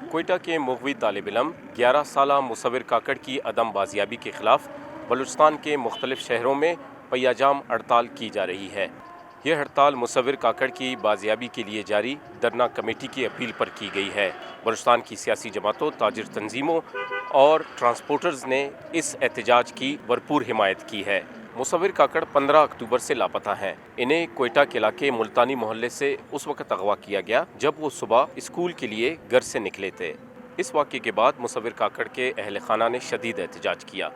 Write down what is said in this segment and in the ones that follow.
کوئٹہ کے مغوی طالب علم 11 سالہ مصور کاکڑ کی عدم بازیابی کے خلاف بلوچستان کے مختلف شہروں میں پہیہ جام ہڑتال کی جا رہی ہے۔ یہ ہڑتال مصور کاکڑ کی بازیابی کے لیے جاری دھرنا کمیٹی کی اپیل پر کی گئی ہے۔ بلوچستان کی سیاسی جماعتوں، تاجر تنظیموں اور ٹرانسپورٹرز نے اس احتجاج کی بھرپور حمایت کی ہے۔ مصور کاکڑ 15 اکتوبر سے لاپتہ ہیں۔ انہیں کوئٹہ کے علاقے ملتانی محلے سے اس وقت اغوا کیا گیا جب وہ صبح اسکول کے لیے گھر سے نکلے تھے۔ اس واقعے کے بعد مصور کاکڑ کے اہل خانہ نے شدید احتجاج کیا۔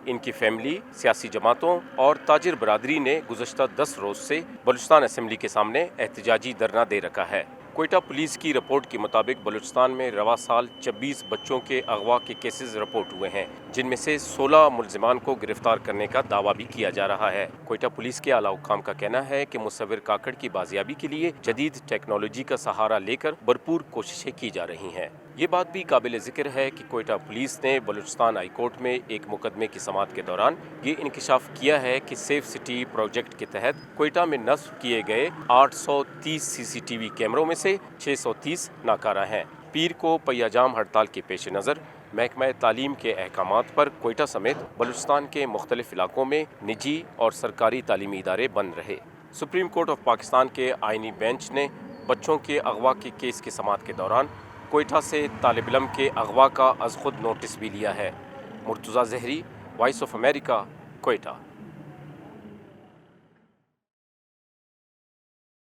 ان کی فیملی، سیاسی جماعتوں اور تاجر برادری نے گزشتہ 10 روز سے بلوچستان اسمبلی کے سامنے احتجاجی دھرنا دے رکھا ہے۔ کوئٹہ پولیس کی رپورٹ کے مطابق بلوچستان میں رواں سال 26 بچوں کے اغوا کے کیسز رپورٹ ہوئے ہیں، جن میں سے 16 ملزمان کو گرفتار کرنے کا دعویٰ بھی کیا جا رہا ہے۔ کوئٹہ پولیس کے اعلیٰ حکام کا کہنا ہے کہ مصور کاکڑ کی بازیابی کے لیے جدید ٹیکنالوجی کا سہارا لے کر بھرپور کوششیں کی جا رہی ہیں۔ یہ بات بھی قابل ذکر ہے کہ کوئٹہ پولیس نے بلوچستان ہائی کورٹ میں ایک مقدمے کی سماعت کے دوران یہ انکشاف کیا ہے کہ سیف سٹی پروجیکٹ کے تحت کوئٹہ میں نصب کیے گئے 830 سی سی ٹی وی کیمروں میں سے 630 ناکارہ ہیں۔ پیر کو پہیہ جام ہڑتال کے پیش نظر محکمہ تعلیم کے احکامات پر کوئٹہ سمیت بلوچستان کے مختلف علاقوں میں نجی اور سرکاری تعلیمی ادارے بند رہے۔ سپریم کورٹ آف پاکستان کے آئینی بینچ نے بچوں کے اغوا کے کیس کی سماعت کے دوران کوئٹہ سے طالب علم کے اغوا کا از خود نوٹس بھی لیا ہے۔ مرتضیٰ زہری، وائس آف امریکہ، کوئٹہ۔